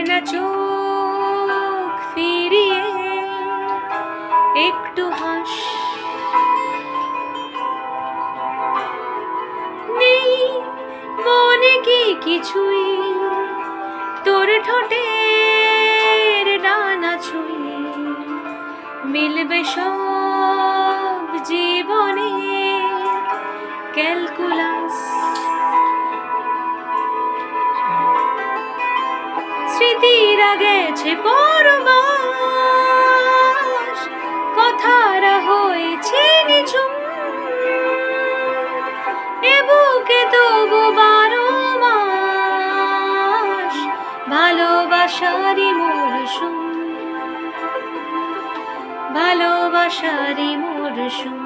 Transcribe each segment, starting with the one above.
না চোখ ফিরিয়ে একটু হাস। নেই মনে কি কিছুই তোর ঠোঁটের ডানা ছুঁয়ে মিলবে সব জীবনে ক্যালকুলাস। স্মৃতিরা গেছে পরবাস, কথারা হয়েছে নিঝুম, এ বুকে তবু 12 মাস ভালোবাসারই মরশুম, ভালোবাসারই মরশুম।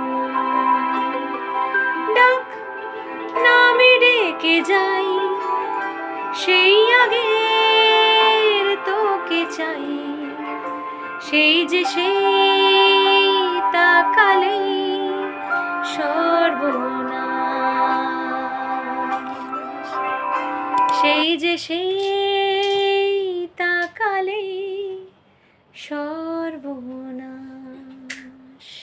ডাক নামে ডেকে যাই, সেই আগের তোকে চাই, সেই যে সেই তাকালে সর্বনাশ, সেই যে সেই